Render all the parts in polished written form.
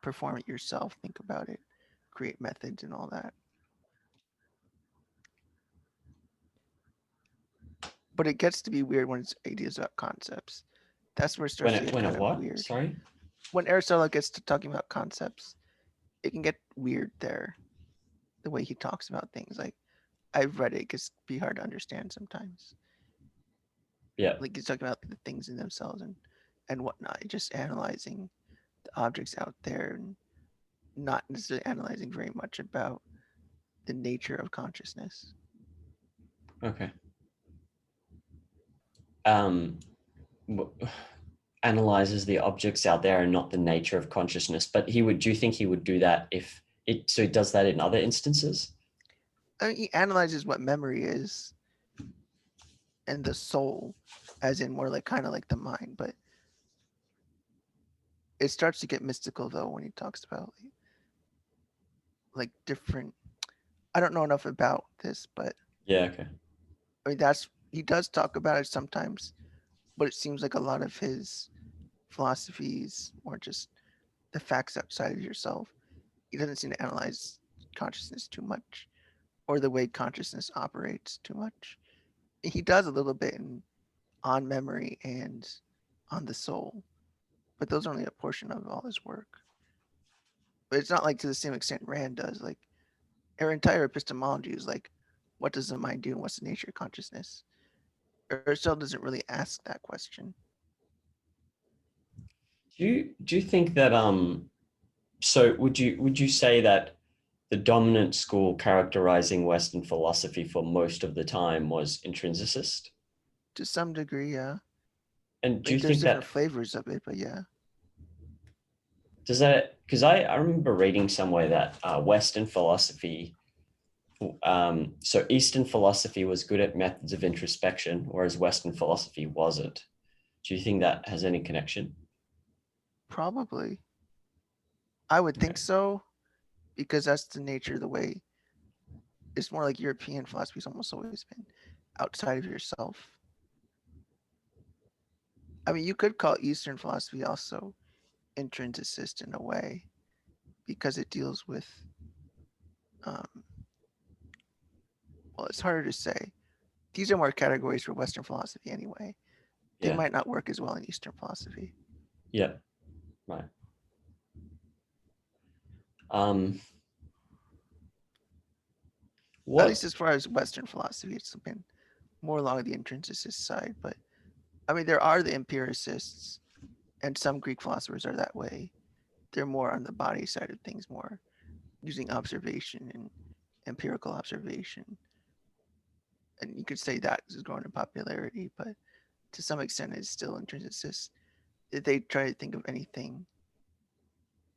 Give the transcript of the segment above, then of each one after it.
perform it yourself, think about it, create methods and all that. But it gets to be weird when it's ideas about concepts. That's where it starts to get When it kind of what? weird. Sorry. When Aristotle gets to talking about concepts, it can get weird there. The way he talks about things, like I've read it, it gets be hard to understand sometimes. Yeah. Like he's talking about the things in themselves and whatnot, just analyzing the objects out there and not necessarily analyzing very much about the nature of consciousness. Okay. Um, analyzes the objects out there and not the nature of consciousness. But he would. Do you think he would do that if it? So he does that in other instances. I mean, he analyzes what memory is and the soul, as in more like kind of like the mind, but it starts to get mystical though when he talks about like different. I don't know enough about this, but Yeah. Okay. I mean that's he does talk about it sometimes, but it seems like a lot of his philosophies or just the facts outside of yourself. He doesn't seem to analyze consciousness too much or the way consciousness operates too much. He does a little bit on memory and on the soul, but those are only a portion of all his work. But it's not like to the same extent Rand does. Like our entire epistemology is like, what does the mind do and what's the nature of consciousness? Aristotle doesn't really ask that question. Do you think that so would you say that the dominant school characterizing Western philosophy for most of the time was intrinsicist? To some degree, yeah. And I do mean, you there's think different that flavors of it, but yeah. does that because I remember reading somewhere that Western philosophy, so Eastern philosophy was good at methods of introspection, whereas Western philosophy wasn't. Do you think that has any connection? Probably. I would Okay. think so because that's the nature of the way. It's more like European philosophy's almost always been outside of yourself. I mean, you could call Eastern philosophy also intrinsicist in a way because it deals with, um, well, it's harder to say. These are more categories for Western philosophy anyway. They Yeah. might not work as well in Eastern philosophy. Yeah. Right. Um, At least what? as far as Western philosophy, it's been more along the intrinsicist side. But I mean, there are the empiricists, and some Greek philosophers are that way. They're more on the body side of things, more using observation and empirical observation. And you could say that is growing in popularity, but to some extent, it's still intrinsicist. If they try to think of anything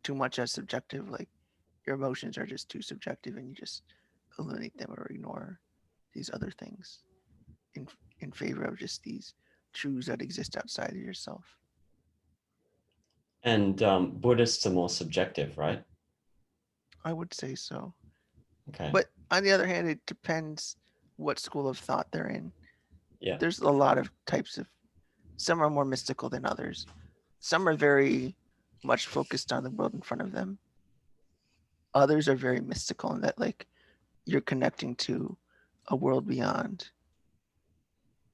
too much as subjective, like your emotions are just too subjective, and you just eliminate them or ignore these other things in in favor of just these truths that exist outside of yourself. And Buddhists are more subjective, right? I would say so. Okay. But on the other hand, it depends what school of thought they're in. Yeah. There's a lot of types of, some are more mystical than others. Some are very much focused on the world in front of them. Others are very mystical in that, like, you're connecting to a world beyond.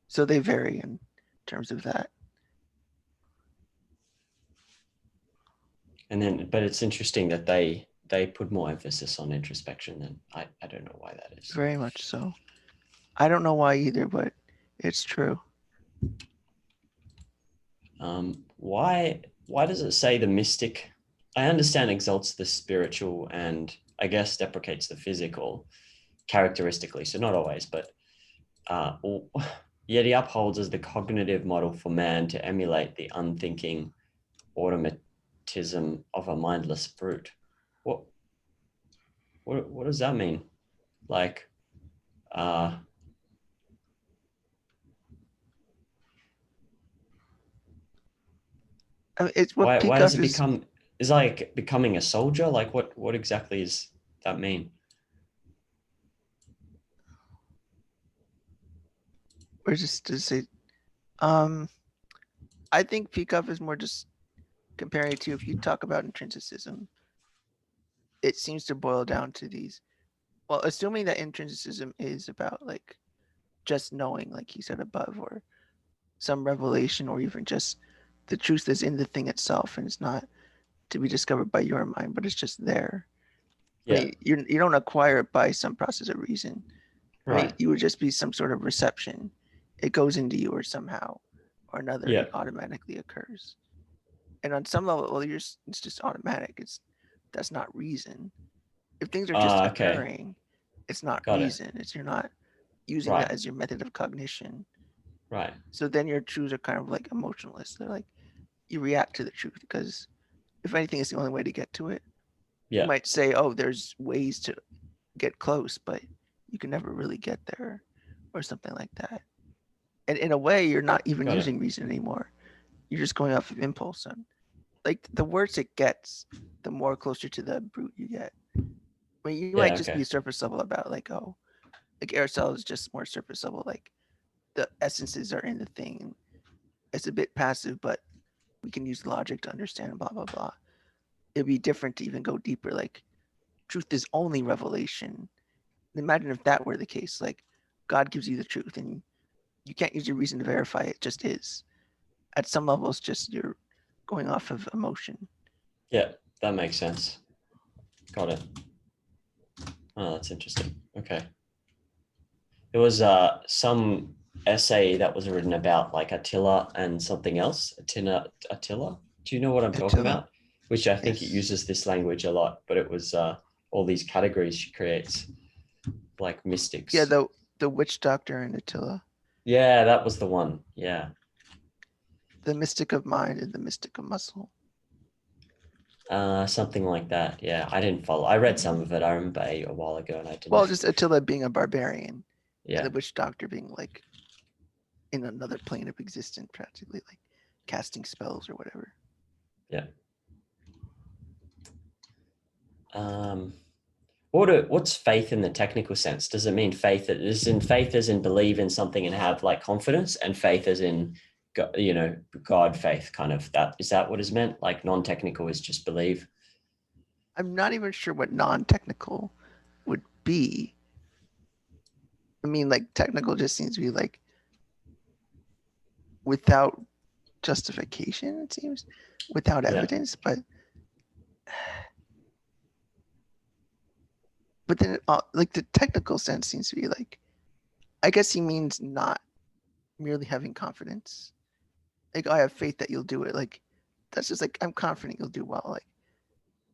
So they vary in terms of that. And then, but it's interesting that they put more emphasis on introspection than I don't know why that is. Very much so. I don't know why either, but it's true. Why does it say the mystic? I understand exalts the spiritual and I guess deprecates the physical characteristically. So not always, but uh, yet he upholds as the cognitive model for man to emulate the unthinking automatism of a mindless brute. What what does that mean? Like, uh, I mean, it's what why does Peacock it is, become? Is like becoming a soldier? Like what exactly is that mean? or just to say, um, I think Peacock is more just comparing it to if you talk about intrinsicism, it seems to boil down to these. Well, assuming that intrinsicism is about like just knowing, like you said above, or some revelation, or even just the truth is in the thing itself, and it's not to be discovered by your mind, but it's just there. I Yeah. mean, you don't acquire it by some process of reason. I mean, Right. you would just be some sort of reception. It goes into you, or somehow or another, Yeah. it automatically occurs. And on some level, well, it's just automatic. That's not reason. If things are just Okay. occurring, it's not Got it. reason. You're not using Right. that as your method of cognition. Right. So then your truths are kind of like emotionless. They're like you react to the truth because if anything is the only way to get to it, you Yeah. might say, oh, there's ways to get close, but you can never really get there or something like that. And in a way, you're not even Got it. using reason anymore. You're just going off of impulse. And like the worse it gets, the more closer to the brute you get. I mean, you might Yeah. just Okay. be surface level about like, oh, like Aristotle is just more surface level. Like the essences are in the thing. It's a bit passive, but we can use logic to understand blah, blah, blah. It'd be different to even go deeper. Like truth is only revelation. Imagine if that were the case. Like God gives you the truth and you can't use your reason to verify it, just is. At some levels, just you're going off of emotion. Yeah. That makes sense. Got it. Oh, that's interesting. Okay. There was some essay that was written about like Attila and something else. Attila. Do you know what I'm talking Attila, about? Which I think it yes. uses this language a lot, but it was all these categories she creates, like Yeah, mystics. the witch doctor in Attila, Yeah, that was the one. Yeah. the mystic of mind and the mystic of muscle. Something like that. Yeah, I didn't follow. I read some Mhm. of it. I remember a while ago, and I Well, didn't. just Attila being a barbarian and Yeah, the witch doctor being like in another plane of existence, practically like casting spells or whatever. yeah. Um, what's faith in the technical sense? Does it mean faith that is in faith as in believe in something and have like confidence, and faith as in God faith kind of that? Is that what is meant? Like non-technical is just believe. I'm not even sure what non-technical would be. I mean, like technical just seems to be like without justification, it seems, without Yeah, evidence, but then like the technical sense seems to be like I guess he means not merely having confidence. Like, oh, I have faith that you'll do it. Like, that's just like, I'm confident you'll do well. Like,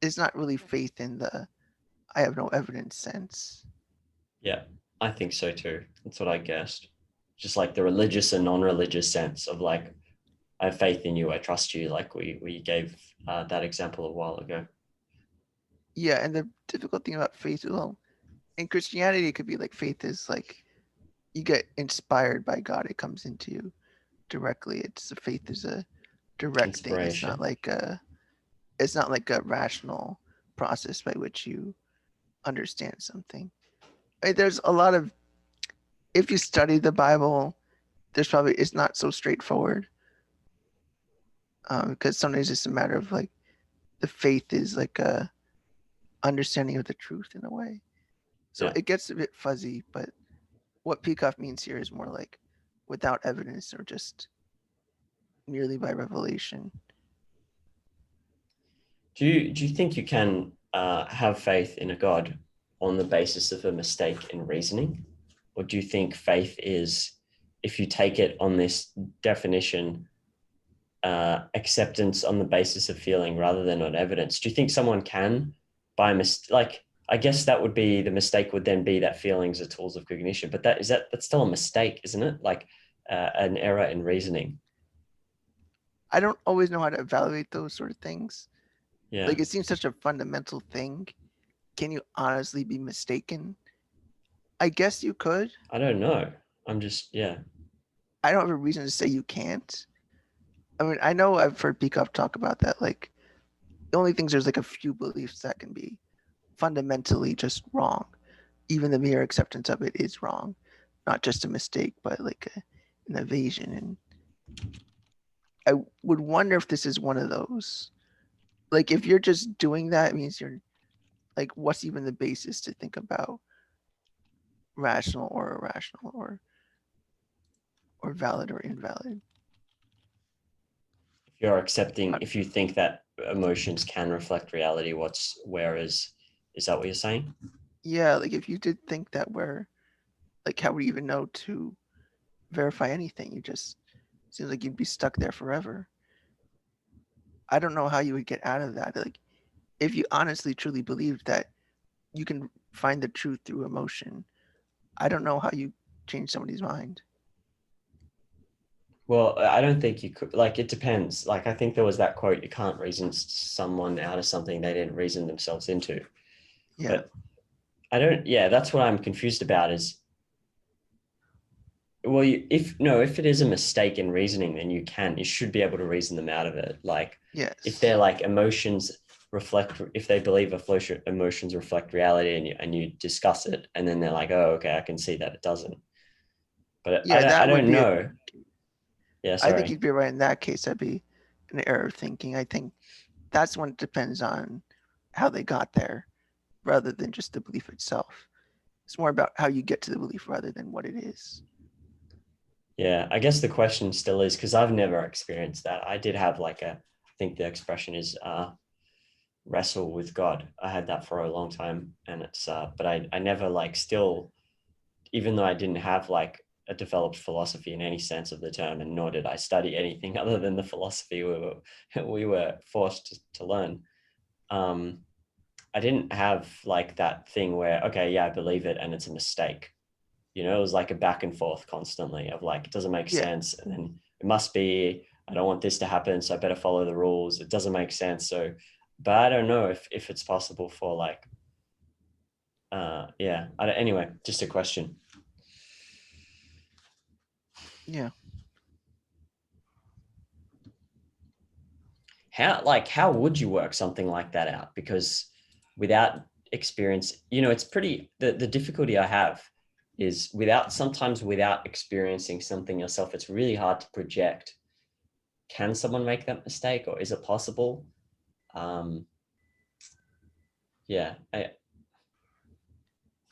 it's not really faith in the I have no evidence sense. yeah. I think so too. That's what I guessed. Just like the religious and non-religious sense of like I have faith in you, I trust you. Like we gave that example a while ago. Yeah. And the difficult thing about faith, well, in Christianity, it could be like faith is like you get inspired by God, it comes into you directly. It's faith is a direct thing. Inspiration. It's not like a rational process by which you understand something. There's a lot of if you study the Bible, there's probably it's not so straightforward because sometimes it's a matter of like the faith is like a understanding of the truth in a way. So Yeah. it gets a bit fuzzy, but what Peacock means here is more like without evidence or just merely by revelation. Do you think you can have faith in a God on the basis of a mistake in reasoning, or do you think faith is, if you take it on this definition, acceptance on the basis of feeling rather than on evidence? Do you think someone can, by mistake, like I guess that would be the mistake would then be that feelings are tools of cognition, but that's still a mistake, isn't it? Like an error in reasoning. I don't always know how to evaluate those sort of things. Yeah, Like it seems such a fundamental thing. Can you honestly be mistaken? I guess you could. I don't know. I'm just yeah. I don't have a reason to say you can't. I mean, I know I've heard Peacock talk about that. Like the only things there's like a few beliefs that can be fundamentally just wrong. Even the mere acceptance of it is wrong, not just a mistake, but like an evasion. And I would wonder if this is one of those. Like if you're just doing that, it means you're like, what's even the basis to think about rational or irrational or valid or invalid? If you're accepting, Uh, if you think that emotions can reflect reality, is that what you're saying? Yeah, like if you did think that we're like, how would you even know to verify anything? You just seems like you'd be stuck there forever. I don't know how you would get out of that. Like if you honestly truly believed that you can find the truth through emotion, I don't know how you change somebody's mind. Well, I don't think you could. Like, it depends. Like, I think there was that quote: "You can't reason someone out of something they didn't reason themselves into." Yeah. But I don't. Yeah, that's what I'm confused about. Is well, if it is a mistake in reasoning, then you should be able to reason them out of it. Like, if Yes. they're like emotions if they believe emotions reflect reality, and you discuss it, and then they're like, oh, okay, I can see that it doesn't. But Yeah, I that would don't be a, know. Yeah, I think sorry. you'd be right in that case. That'd be an error of thinking. I think that's when it depends on how they got there rather than just the belief itself. It's more about how you get to the belief rather than what it is. Yeah, I guess the question still is, because I've never experienced that. I did have like I think the expression is wrestle with God. I had that for a long time, and but I never like still, even though I didn't have like a developed philosophy in any sense of the term, and nor did I study anything other than the philosophy we were forced to learn. Um, I didn't have like that thing where, okay, yeah, I believe it and it's a mistake. It was like a back and forth constantly of like, it doesn't make Yeah. sense. And then it must be, I don't want this to happen, so I better follow the rules. It doesn't make sense. So, but I don't know if it's possible for like, yeah. Anyway, just a question. Yeah. How would you work something like that out? Because without experience, it's pretty, the difficulty I have is sometimes without experiencing something yourself, it's really hard to project. Can someone make that mistake, or is it possible? um yeah I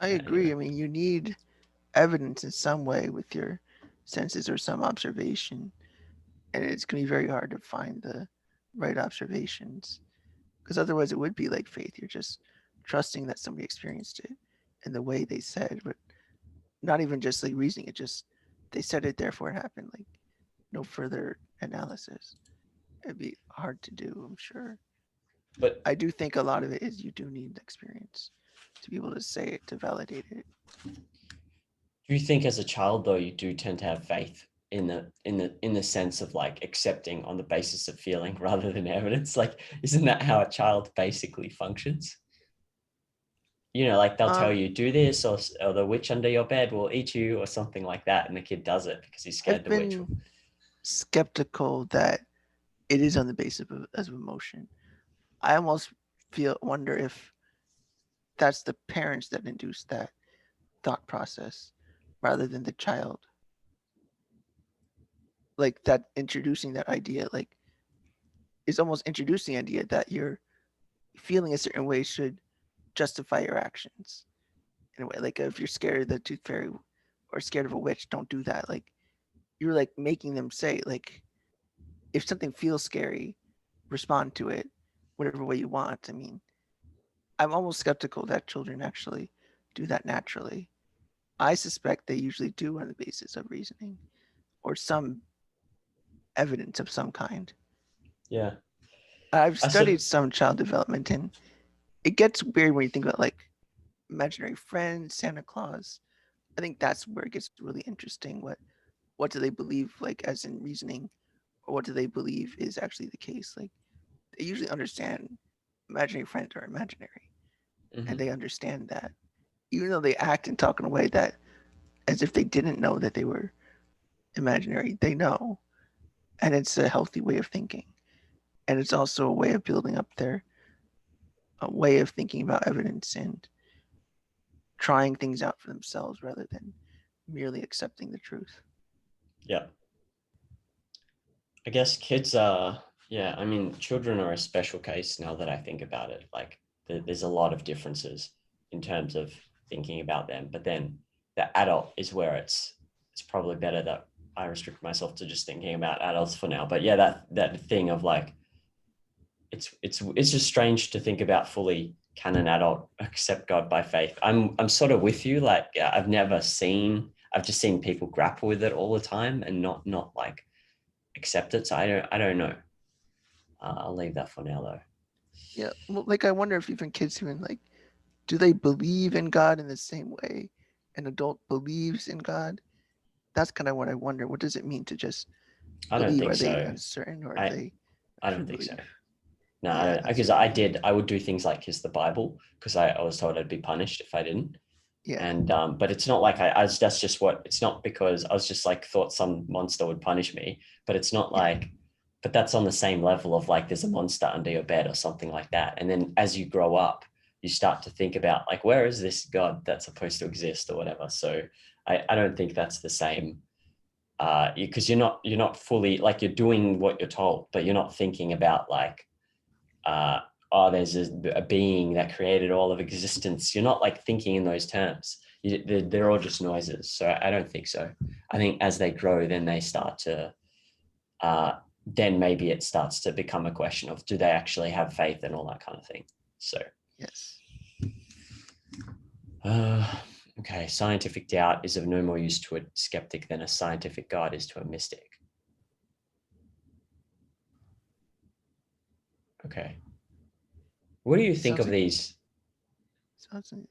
agree. anyway. I mean, you need evidence in some way with your senses or some observation, and it's going to be very hard to find the right observations because otherwise it would be like faith. You're just trusting that somebody experienced it in the way they said, but not even just like reasoning it, just they said it, therefore it happened. Like no further analysis. It'd be hard to do, I'm sure. But I do think a lot of it is you do need experience to be able to say it, to validate it. do you think as a child, though, you do tend to have faith in the sense of like accepting on the basis of feeling rather than evidence? Like, isn't that how a child basically functions? Like they'll tell Um, you, do this, or the witch under your bed will eat you, or something like that, and the kid does it because he's scared I've the witch. been skeptical that it is on the basis of emotion. I almost wonder if that's the parents that induce that thought process rather than the child. Like that introducing that idea, like is almost introducing the idea that you're feeling a certain way should justify your actions in a way. Like if you're scared of the tooth fairy or scared of a witch, don't do that. Like you're like making them say like if something feels scary, respond to it whatever way you want. I mean, I'm almost skeptical that children actually do that naturally. I suspect they usually do on the basis of reasoning or some evidence of some kind. Yeah, I've I said. studied some child development and it gets weird when you think about like imaginary friends, Santa Claus. I think that's where it gets really interesting. What do they believe like as in reasoning or what do they believe is actually the case? Like they usually understand imaginary friends are imaginary and Mhm. they understand that. Even though they act and talk in a way that as if they didn't know that they were imaginary, they know. And it's a healthy way of thinking. And it's also a way of building up their a way of thinking about evidence and trying things out for themselves rather than merely accepting the truth. Yeah, I guess kids Yeah, I mean, children are a special case now that I think about it. Like, there's a lot of differences in terms of thinking about them. But then the adult is where it's probably better that I restrict myself to just thinking about adults for now. But yeah, that thing of like, it's just strange to think about fully, can an adult accept God by faith? I'm sort of with you. Like, I've just seen people grapple with it all the time and not like accept it. So I don't know. I'll leave that for now, though. Yeah, well, like I wonder if even kids even like, do they believe in God in the same way an adult believes in God? That's kind of what I wonder. What does it mean to just I don't believe? think Are they so. uncertain or are I they I true don't think so. belief? No, I Yeah, don't, that's because what I mean. I would do things like kiss the Bible because I was told I'd be punished if I didn't. Yeah, And but it's not like that's just what it's not because I was just like thought some monster would punish me, but it's not yeah, like, but that's on the same level of like there's a monster under your bed or something like that. And then as you grow up, you start to think about like, where is this God that's supposed to exist or whatever. So I don't think that's the same because you're not fully like you're doing what you're told, but you're not thinking about like uh, oh, there's a being that created all of existence. You're not like thinking in those terms. They're all just noises. So I don't think so. I think as they grow, then they start to, then maybe it starts to become a question of do they actually have faith and all that kind of thing. So, yes. uh, okay, scientific doubt is of no more use to a skeptic than a scientific God is to a mystic. Okay. What do you think Sounds of like these? sounds like,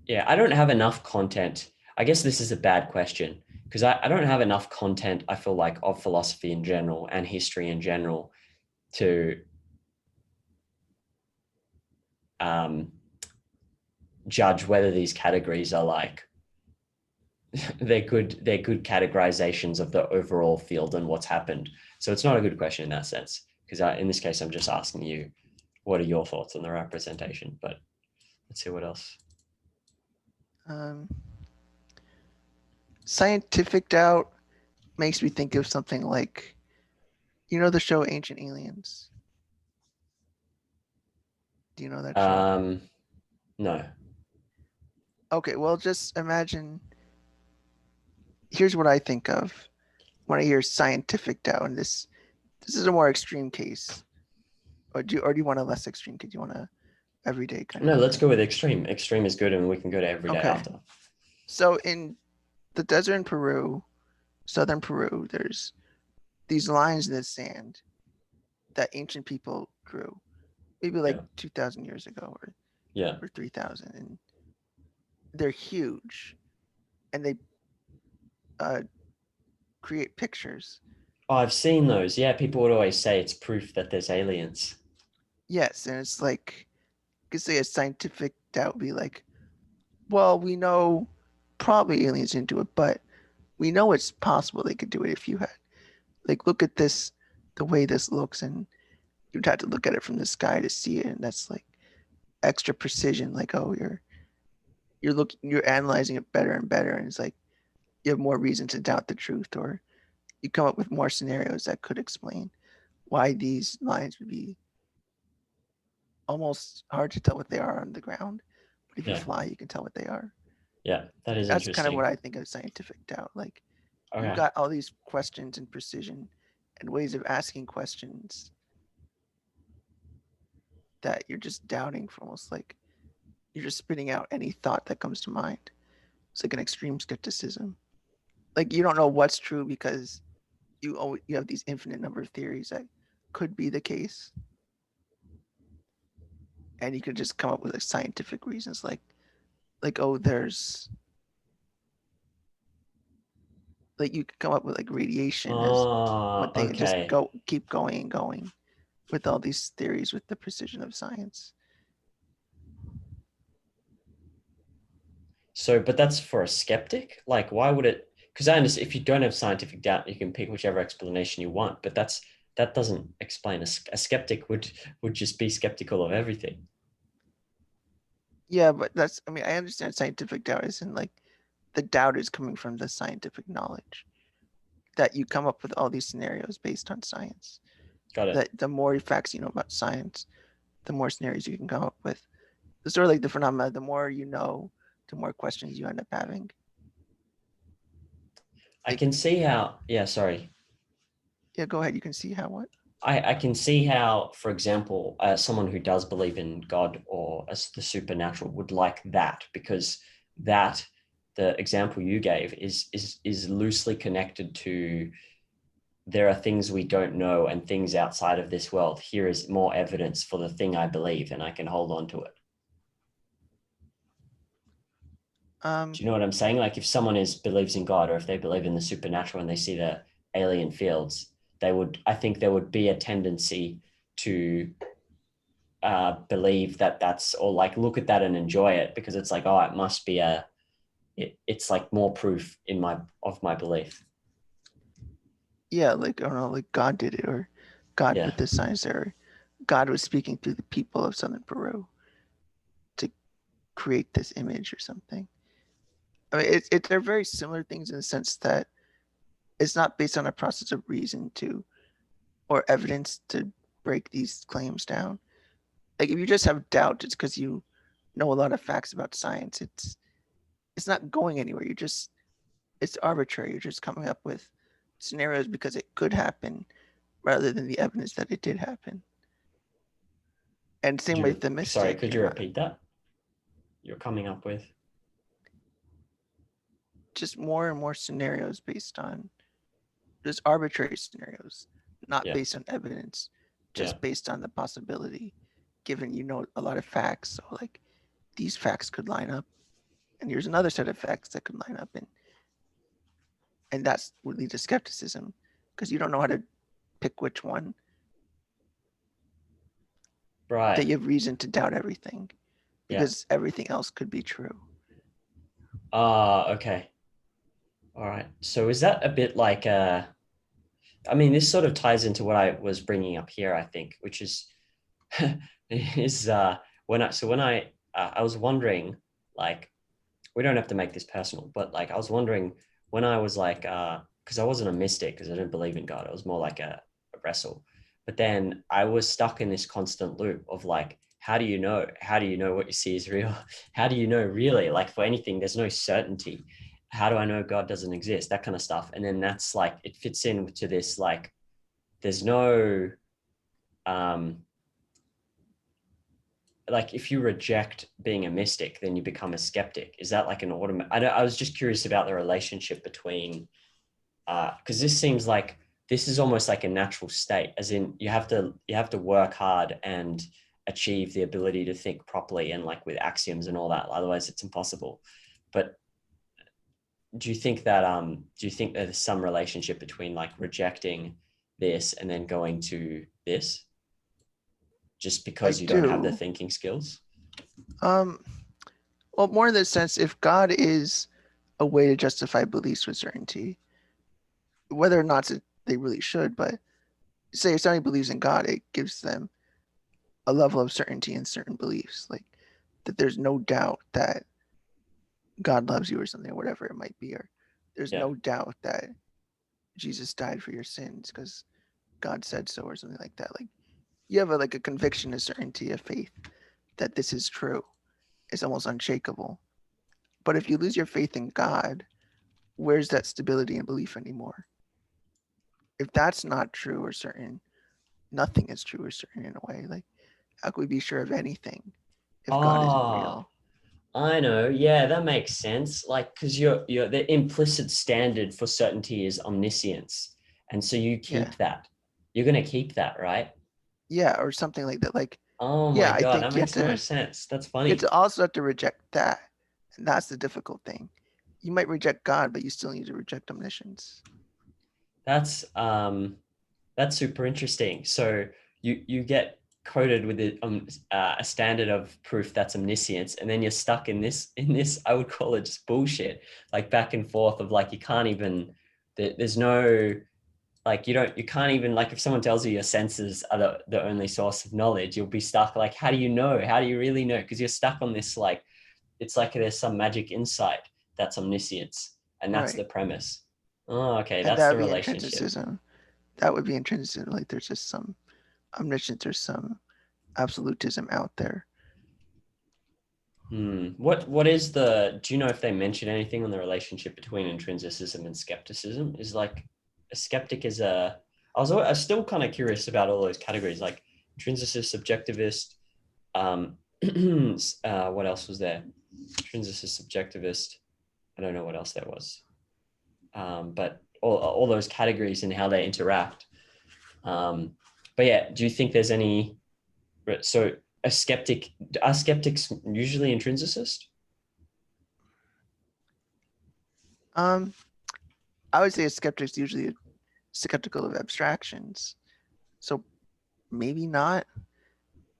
Yeah, I don't have enough content. I guess this is a bad question because I don't have enough content, I feel like, of philosophy in general and history in general to um, judge whether these categories are like they're good categorizations of the overall field and what's happened. So it's not a good question in that sense because in this case I'm just asking you what are your thoughts on the representation, but let's see what else. um, scientific doubt makes me think of something like, the show Ancient Aliens. Do you know that show? No. Okay, well, just imagine. Here's what I think of when I hear scientific doubt, and this is a more extreme case. Or do you want a less extreme case? Do you want a everyday kind No, of let's a? go with extreme. Extreme is good and we can go to every day Okay, after. so in the desert in Peru, southern Peru, there's these lines in the sand that ancient people drew, maybe like Yeah. 2,000 years ago Yeah. or 3,000, and they're huge, and they uh, create pictures. Oh, I've seen those. Yeah, people would always say it's proof that there's aliens. Yes, and it's like, you could say a scientific doubt would be like, well, we know probably aliens didn't do it, but we know it's possible they could do it if you had, like, look at this, the way this looks, and you'd have to look at it from the sky to see it, and that's like extra precision. Like, oh, you're analyzing it better and better, and it's like you have more reason to doubt the truth, or you come up with more scenarios that could explain why these lines would be almost hard to tell what they are on the ground, but if you Yeah. fly, you can tell what they are. Yeah. That is That's kind of what interesting. I think of scientific doubt. Like, you've Okay. got all these questions and precision and ways of asking questions that you're just doubting for, almost like you're just spitting out any thought that comes to mind. It's like an extreme skepticism. Like, you don't know what's true because you have these infinite number of theories that could be the case, and you could just come up with like scientific reasons, like, oh, there's, like, you could come up with like radiation as one Oh, thing and just okay. go keep going and going with all these theories with the precision of science. So, but that's for a skeptic? Like, why would it? Because I understand if you don't have scientific doubt, you can pick whichever explanation you want, but that doesn't explain a skeptic would just be skeptical of everything. Yeah, but that's, I mean, I understand scientific doubt isn't like the doubt is coming from the scientific knowledge that you come up with all these scenarios based on science. Got it. That the more facts you know about science, the more scenarios you can come up with. It's sort of like the phenomena, the more you know, the more questions you end up having. I Like, can see how, yeah, sorry. yeah, go ahead. You can see how what? I can see how, for example, someone who does believe in God or as the supernatural would like that, because that, the example you gave is loosely connected to, there are things we don't know and things outside of this world. Here is more evidence for the thing I believe, and I can hold on to it. Um, Do you know what I'm saying? Like if someone believes in God, or if they believe in the supernatural and they see the alien fields, I think there would be a tendency to believe that that's, or like look at that and enjoy it, because it's like, oh, it must be it's like more proof of my belief. yeah, like I don't know, like God did it, or God Yeah. put this science there. Or God was speaking through the people of southern Peru to create this image or something. I mean, they're very similar things in the sense that it's not based on a process of reason to or evidence to break these claims down. Like if you just have doubt, it's because you know a lot of facts about science. It's not going anywhere. It's arbitrary. You're just coming up with scenarios because it could happen rather than the evidence that it did happen. And Could same with you, the sorry, mystic, could you're you not repeat that? You're coming up with? just more and more scenarios based on just arbitrary scenarios, not Yeah. based on evidence, Yeah. just based on the possibility, given you know a lot of facts. So like these facts could line up, and here's another set of facts that could line up, and that's would lead to skepticism because you don't know how to pick which one. That Right. you have reason to doubt everything Yeah. because everything else could be true. Okay. All right. So is that a bit like I mean, this sort of ties into what I was bringing up here, I think, which is is I was wondering, like, we don't have to make this personal, but like I was wondering when I was like because I wasn't a mystic because I didn't believe in God. I was more like a wrestle. But then I was stuck in this constant loop of like, how do you know? How do you know what you see is real? How do you know really? Like for anything, there's no certainty. How do I know God doesn't exist? That kind of stuff. And then that's like it fits into this like there's no um like if you reject being a mystic, then you become a skeptic. Is that like an automatic? I was just curious about the relationship between, because this seems like this is almost like a natural state, as in you have to work hard and achieve the ability to think properly and like with axioms and all that. Otherwise, it's impossible. But do you think there's some relationship between like rejecting this and then going to this, just I because you don't have the do. thinking skills? Um, well, more in the sense, if God is a way to justify beliefs with certainty, whether or not they really should, but say if somebody believes in God, it gives them a level of certainty in certain beliefs, like that there's no doubt that God loves you or something, or whatever it might be, or there's Yeah. no doubt that Jesus died for your sins because God said so, or something like that. Like you have like a conviction, a certainty, a faith that this is true. It's almost unshakable. But if you lose your faith in God, where's that stability and belief anymore? If that's not true or certain, nothing is true or certain in a way. Like, how could we be sure of anything if God isn't Oh, real? I know. Yeah, that makes sense. Like, because you're the implicit standard for certainty is omniscience, and so you Yeah. keep that. You're gonna keep that, right? Yeah, or something like that. Like, Oh my yeah, I God, that think makes so much sense. That's you have funny. to also have to reject that. And that's the difficult thing. You might reject God, but you still need to reject omniscience. That's that's super interesting. So you get coded with a standard of proof that's omniscience, and then you're stuck in this I would call it just bullshit, like back and forth of like you can't even there's no like you can't even like if someone tells you your senses are the only source of knowledge, you'll be stuck like how do you know, how do you really know, because you're stuck on this like it's like there's some magic insight that's omniscience, and that's the Right. premise. Oh, okay, And that's that the would be relationship. intrinsicism. That would be intrinsicism. Like there's just some omniscience or some absolutism out there. What is the, do you know if they mention anything on the relationship between intrinsicism and skepticism? Is like a skeptic is I was still kind of curious about all those categories, like intrinsicist, subjectivist, what else was there? Intrinsicist, subjectivist, I don't know what else there was. But all those categories and how they interact. But yeah, do you think there's any, so are skeptics usually intrinsicist? Um, I would say a skeptic's usually skeptical of abstractions. So maybe not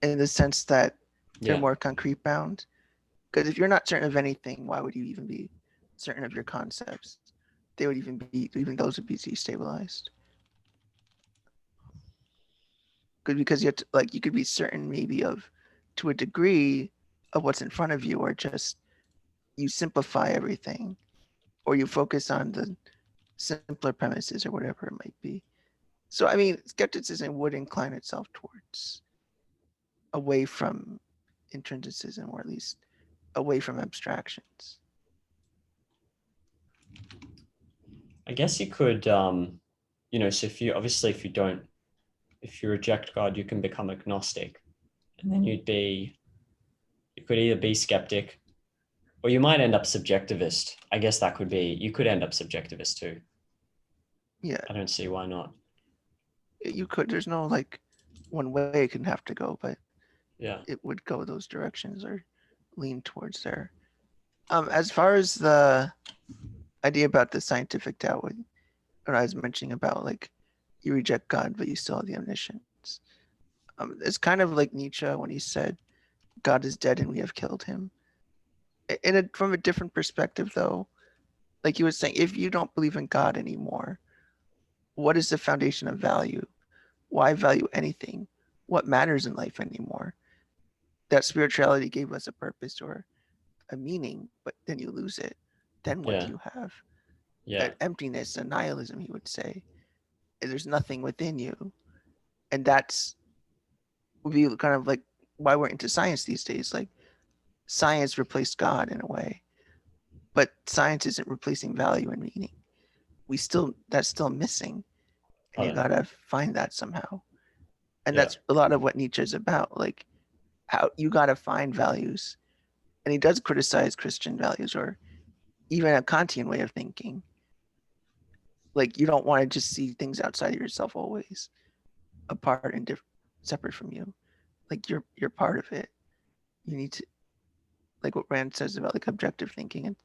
in the sense that they're Yeah, more concrete bound. Because if you're not certain of anything, why would you even be certain of your concepts? They would even those would be destabilized. Because you have to, like, you could be certain maybe of, to a degree, of what's in front of you, or just you simplify everything, or you focus on the simpler premises or whatever it might be. So, I mean, skepticism would incline itself towards away from intrinsicism, or at least away from abstractions. I guess you could, so if you obviously if you reject God, you can become agnostic, and then you could either be skeptic, or you might end up subjectivist. I guess that could be, you could end up subjectivist too. Yeah, I don't see why not. you could. There's no like one way it can have to go, but Yeah, it would go those directions or lean towards there. As far as the idea about the scientific doubt, what I was mentioning about, like, you reject God, but you still have the omniscience. It's kind of like Nietzsche when he said, God is dead and we have killed him. From a different perspective, though, like he was saying, if you don't believe in God anymore, what is the foundation of value? Why value anything? What matters in life anymore? That spirituality gave us a purpose or a meaning, but then you lose it. Then what yeah, do you have? yeah, That emptiness and nihilism, he would say. There's nothing within you. And that's would be kind of like why we're into science these days. Like, science replaced God in a way, but science isn't replacing value and meaning. That's still missing, and got you it. gotta find that somehow. And Yeah, that's a lot of what Nietzsche is about. Like, how you gotta find values, and he does criticize Christian values or even a Kantian way of thinking. Like, you don't want to just see things outside of yourself always, apart and separate from you. Like, you're part of it. You need to, like what Rand says about like objective thinking, and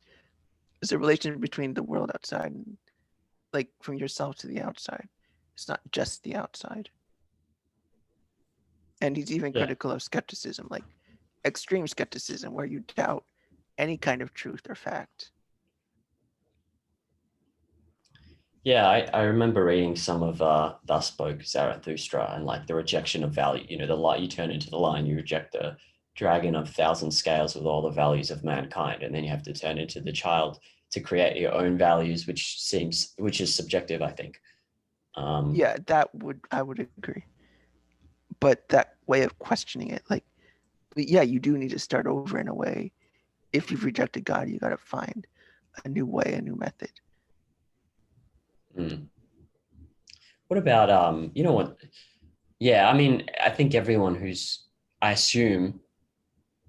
it's a relation between the world outside and, like, from yourself to the outside. It's not just the outside. And he's even yeah. critical of skepticism, like extreme skepticism, where you doubt any kind of truth or fact. Yeah, I remember reading some of Thus Spoke Zarathustra, and like the rejection of value. The light you turn into the lion, you reject the dragon of thousand scales with all the values of mankind, and then you have to turn into the child to create your own values, which is subjective, I think. Um, Yeah, I would agree. But that way of questioning it, like, yeah, you do need to start over in a way. If you've rejected God, you got to find a new way, a new method. hmm. What about what? Yeah, I mean, I think everyone who's, I assume,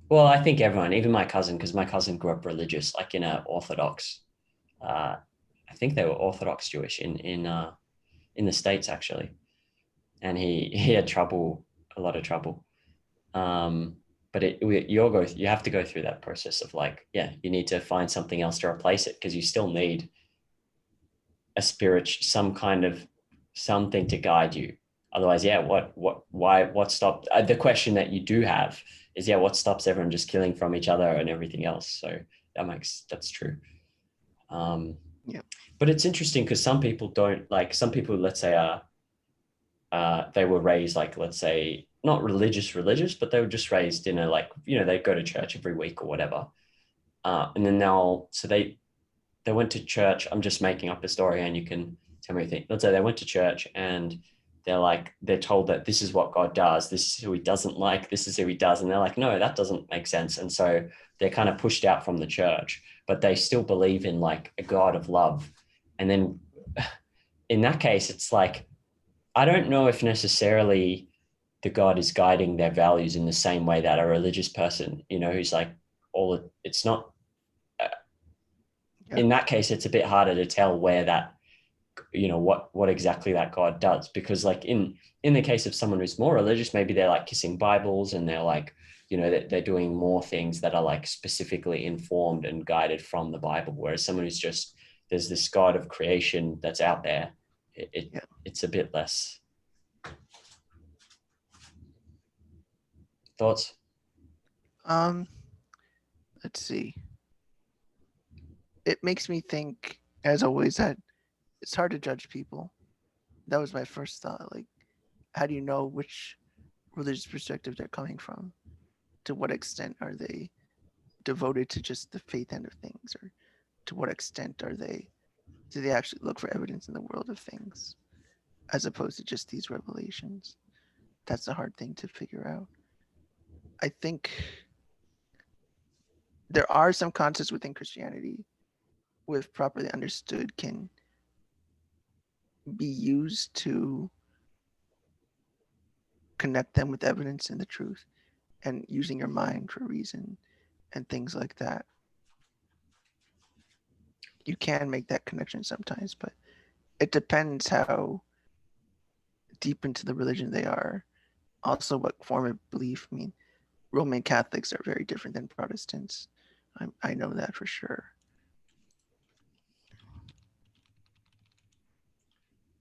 well, I think everyone, even my cousin, because my cousin grew up religious, like in a Orthodox. Uh, I think they were Orthodox Jewish in the States actually, and he had trouble, a lot of trouble. Um, but you have to go through that process of like, yeah, you need to find something else to replace it because you still need a spirit, some kind of something to guide you. Otherwise, yeah, what stopped? The question that you do have is, yeah, what stops everyone just killing from each other and everything else? So that's true. Um, Yeah. but it's interesting because some people don't, like some people, let's say, they were raised like, let's say, not religious, but they were just raised in a, like, they go to church every week or whatever. And then they went to church. I'm just making up a story and you can tell me anything. Let's say they went to church and they're told that this is what God does, this is who he doesn't like, this is who he does, and they're like, no, that doesn't make sense. And so they're kind of pushed out from the church, but they still believe in like a God of love. And then in that case, it's like, I don't know if necessarily the God is guiding their values in the same way that a religious person, who's like it's not, Yeah. in that case, it's a bit harder to tell where that, what exactly that God does, because like in the case of someone who's more religious, maybe they're like kissing Bibles and they're like, they're doing more things that are like specifically informed and guided from the Bible. Whereas someone who's just, there's this God of creation that's out there, it's a bit less. Thoughts? Let's see. It makes me think, as always, that it's hard to judge people. That was my first thought. Like, how do you know which religious perspective they're coming from? To what extent are they devoted to just the faith end of things, or to what extent do they actually look for evidence in the world of things, as opposed to just these revelations? That's a hard thing to figure out. I think there are some concepts within Christianity, if properly understood, can be used to connect them with evidence and the truth, and using your mind for reason and things like that. You can make that connection sometimes, but it depends how deep into the religion they are. Also, what form of belief. I mean, Roman Catholics are very different than Protestants. I know that for sure.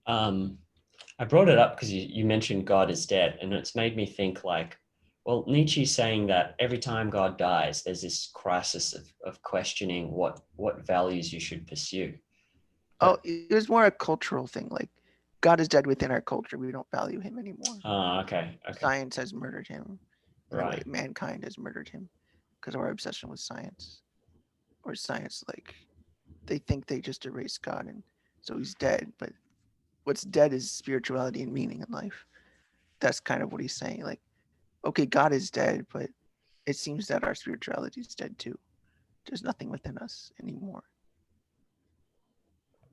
I brought it up because you mentioned God is dead, and it's made me think like, well, Nietzsche's saying that every time God dies, there's this crisis of questioning what values you should pursue. But, it was more a cultural thing. Like, God is dead within our culture. We don't value him anymore. Oh, okay. Science has murdered him. In a way, Right. mankind has murdered him because of our obsession with science. Or science, like, they think they just erased God, and so he's dead. But what's dead is spirituality and meaning in life. That's kind of what he's saying. Like, okay, God is dead, but it seems that our spirituality is dead too. There's nothing within us anymore.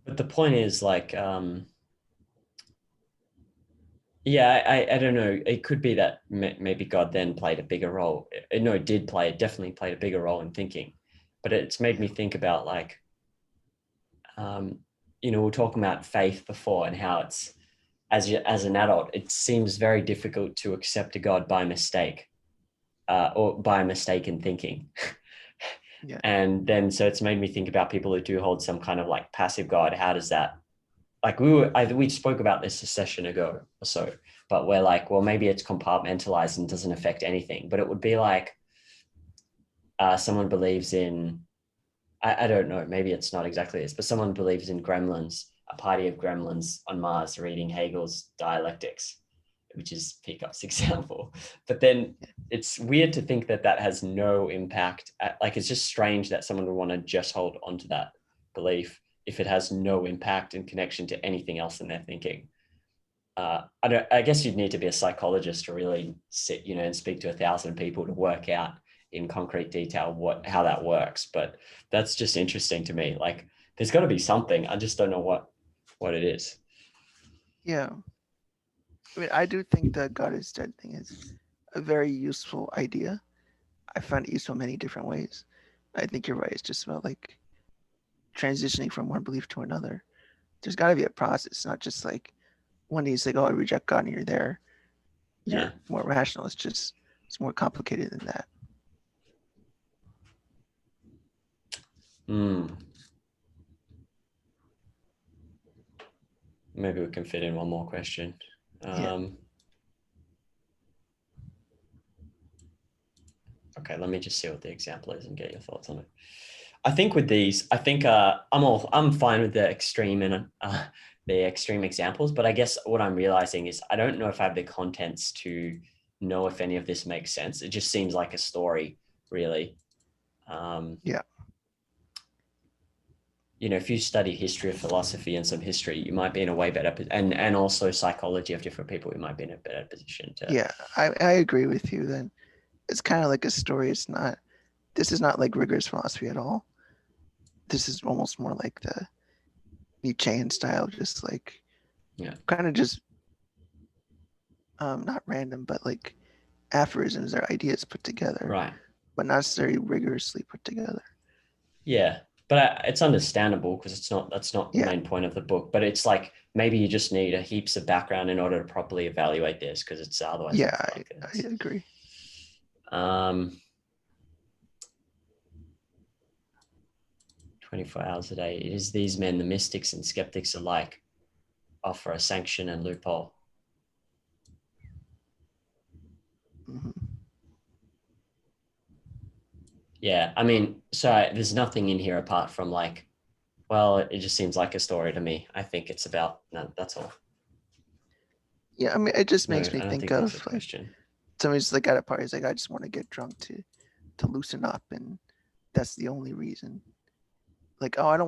But the point is like, yeah, I don't know. It could be that maybe God then played a bigger role. No, it definitely played a bigger role in thinking. But it's made me think about like, we were talking about faith before and how it's, as an adult, it seems very difficult to accept a God by mistake, or by mistaken thinking. Yeah. And then, so it's made me think about people who do hold some kind of like passive God. How does that, like we spoke about this a session ago or so, but we're like, well, maybe it's compartmentalized and doesn't affect anything. But it would be like someone believes in, I don't know, maybe it's not exactly this, but someone believes in gremlins, a party of gremlins on Mars reading Hegel's dialectics, which is Peacock's example. But then it's weird to think that that has no impact. Like, it's just strange that someone would want to just hold onto that belief if it has no impact in connection to anything else in their thinking. I guess you'd need to be a psychologist to really sit, and speak to 1,000 people to work out in concrete detail how that works. But that's just interesting to me. Like, there's got to be something. I just don't know what it is. Yeah. I mean, I do think the God is dead thing is a very useful idea. I find it useful in many different ways. I think you're right. It's just about like transitioning from one belief to another. There's got to be a process, not just like one day you say, "Oh, I reject God," and you're there. You're more rational. It's more complicated than that. Maybe we can fit in one more question. Okay, let me just see what the example is and get your thoughts on it. I think with these, I'm fine with the extreme and the extreme examples, but I guess what I'm realizing is I don't know if I have the contents to know if any of this makes sense. It just seems like a story, really. Yeah. you know, if you study history of philosophy and some history, you might be in a way better, and also psychology of different people, you might be in a better position to. Yeah, I agree with you. Then it's kind of like a story. It's not. This is not like rigorous philosophy at all. This is almost more like the Nietzschean style, just like Yeah. kind of just not random, but like aphorisms or ideas put together, Right. but not necessarily rigorously put together. Yeah. But it's understandable because that's not the Yeah, main point of the book. But it's like maybe you just need a heaps of background in order to properly evaluate this because it's otherwise yeah, it's I like it's, agree. um 24 hours a day. It is these men, the mystics and skeptics alike, offer a sanction and loophole. Hmm. Yeah, I mean, so there's nothing in here apart from like, well, it just seems like a story to me. I think it's about no, that's all. Yeah, I mean, it just No, makes me I don't think think there's a of like question. somebody's like at a party, is like, I just want to get drunk to loosen up, and that's the only reason. Like, oh, I don't